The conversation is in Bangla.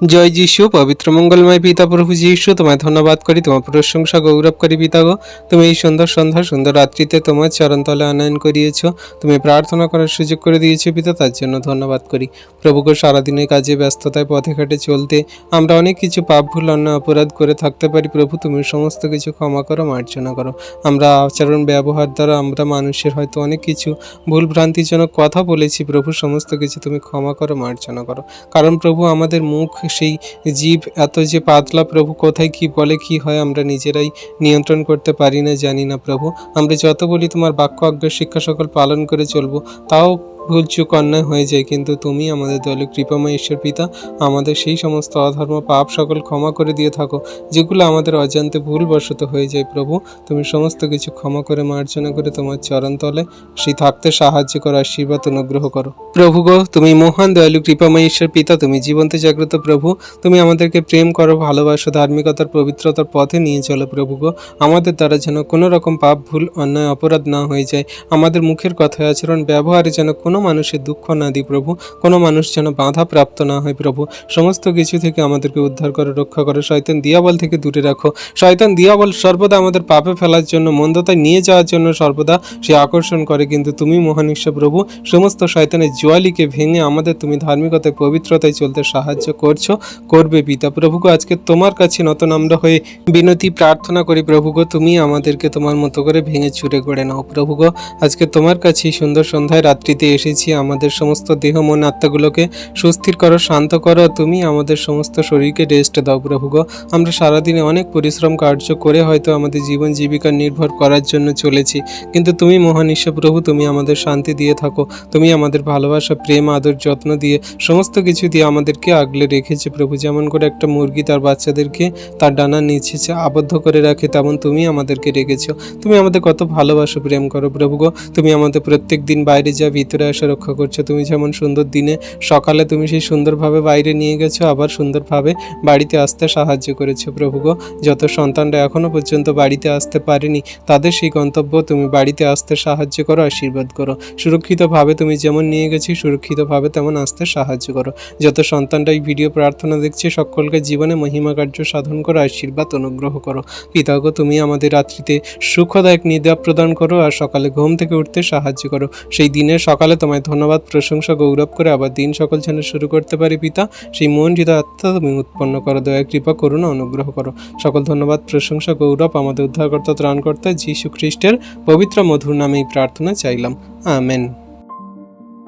জয় যিশু। পবিত্র মঙ্গলময় পিতা প্রভু যিশু, তোমায় ধন্যবাদ করি, তোমার প্রশংসা গৌরব করি পিতা গো। তুমি এই সুন্দর সন্ধ্যা সুন্দর রাত্রিতে তোমার চরণতলে আনয়ন করিয়েছ, তুমি প্রার্থনা করার সুযোগ করে দিয়েছো পিতা, তার জন্য ধন্যবাদ করি প্রভু গো। সারাদিনের কাজে ব্যস্ততায় পথে ঘাটে চলতে আমরা অনেক কিছু পাপ ভুল অন্যায় অপরাধ করে থাকতে পারি প্রভু, তুমি সমস্ত কিছু ক্ষমা করো, মার্জনা করো। আমরা আচরণ ব্যবহার দ্বারা আমরা মানুষের হয়তো অনেক কিছু ভুল ভ্রান্তিজনক কথা বলেছি প্রভু, সমস্ত কিছু তুমি ক্ষমা করো, মার্জনা করো। কারণ প্রভু আমাদের মুখ সেই জীব এত যে পাতলা প্রভু, কোথায় কি বলে কি হয় আমরা নিজেরাই নিয়ন্ত্রণ করতে পারি না, জানি না প্রভু। আমরা যত বলি তোমার বাক্য আজ্ঞা শিক্ষা সকল পালন করে চলবো, তাও ভুল চুক অন্যায় হয়ে যায়, কিন্তু তুমি আমাদের দলে কৃপাময় ঈশ্বর পিতা, আমাদের সেই সমস্ত অধর্ম পাপ সকল ক্ষমা করে দিয়ে থাকো যেগুলো আমাদের অজান্তে ভুলবশত হয়ে যায় প্রভু। তুমি সমস্ত কিছু ক্ষমা করে মার্জনা করে তোমার চরণতলে সেই থাকতে সাহায্য করো, আশীর্বাদ অনুগ্রহ করো প্রভু গো। তুমি মহান দয়ালু কৃপাময় ঈশ্বর পিতা, তুমি জীবন্ত জাগ্রত প্রভু, তুমি আমাদেরকে প্রেম করো, ভালোবাসো, ধার্মিকতার পবিত্রতার পথে নিয়ে চলো প্রভু গো। আমাদের দ্বারা যেন কোনো রকম পাপ ভুল অন্যায় অপরাধ না হয়ে যায়, আমাদের মুখের কথায় আচরণ ব্যবহারে যেন কোনো মানুষের দুঃখ না দিই প্রভু, কোনো মানুষ যেন বাধা প্রাপ্ত না হয় প্রভু। সমস্ত কিছু থেকে আমাদেরকে উদ্ধার করে রক্ষা করো, শয়তান দিয়াবল থেকে দূরে রাখো। শয়তান দিয়াবল সর্বদা আমাদের পাপে ফেলার জন্য, মন্দতায় নিয়ে যাওয়ার জন্য সর্বদা সে আকর্ষণ করে, কিন্তু তুমি মহান ঈশ্বর প্রভু সমস্ত শয়তানের জোয়ালিকে ভেঙে আমাদের তুমি ধার্মিকতায় পবিত্রতায় চলতে সাহায্য করছো, করবে পিতা প্রভু গো। আজকে তোমার কাছে নতুন আমরা হয়ে বিনতি প্রার্থনা করি প্রভু গো, তুমি আমাদেরকে তোমার মতো করে ভেঙে চুরে গড়ে নাও প্রভু গো। আজকে তোমার কাছে সুন্দর সন্ধ্যায় রাত্রিতে এসেছি, আমাদের সমস্ত দেহ মন আত্মাগুলোকে সুস্থির করো, শান্ত করো, তুমি আমাদের সমস্ত শরীরকে রেস্ট দাও প্রভু গো। আমরা সারাদিনে অনেক পরিশ্রম কার্য করে হয়তো আমাদের জীবন জীবিকা নির্ভর করার জন্য চলেছি, কিন্তু তুমি মহান ঈশ্বর প্রভু, তুমি আমাদের শান্তি দিয়ে থাকো, তুমি আমাদের ভালোবাসা, প্রেম, আদর, যত্ন দিয়ে সমস্ত কিছু দিয়ে আমাদেরকে আগলে রেখেছে প্রভু। যেমন করে একটা মুরগি তার বাচ্চাদেরকে তার ডানার নিচে আবদ্ধ করে রাখে, তেমন তুমি আমাদেরকে রেখেছো। তুমি আমাদের কত ভালোবাসো, প্রেম করো প্রভু গো। তুমি আমাদের প্রত্যেক দিন বাইরে যা ভিতরে আসা রক্ষা করছো, তুমি যেমন সুন্দর দিনে সকালে তুমি সেই সুন্দরভাবে বাইরে নিয়ে গেছো, আবার সুন্দরভাবে বাড়িতে আসতে সাহায্য করেছো প্রভু গো। যত সন্তানরা এখনো পর্যন্ত বাড়িতে আসতে পারেনি, তাদের সেই গন্তব্য তুমি বাড়িতে আসতে সাহায্য করো, আশীর্বাদ করো। সুরক্ষিতভাবে তুমি যেমন নিয়ে গেছি, সুরক্ষিতভাবে তেমন আসতে সাহায্য করো। যত সন্তানরা এই ভিডিও প্রার্থনা দেখছে, সকলকে জীবনে মহিমা কার্য সাধন করো, আশীর্বাদ অনুগ্রহ করো পিতা গো। তুমি আমাদের রাত্রিতে সুখদায়ক নিদ্রা প্রদান করো, আর সকালে ঘুম থেকে উঠতে সাহায্য করো। সেই দিনের সকালে তোমায় ধন্যবাদ, প্রশংসা, গৌরব করে আবার দিন সকল যেন শুরু করতে পারি পিতা, সেই মন হৃদয় আত্মা তুমি উৎপন্ন করো, দয়া কৃপা করুণা অনুগ্রহ করো। সকল ধন্যবাদ, প্রশংসা, গৌরব আমাদের উদ্ধারকর্তা ত্রাণকর্তা যীশু খ্রিস্টের পবিত্র মধুর নামেই প্রার্থনা চাইলাম, আমেন।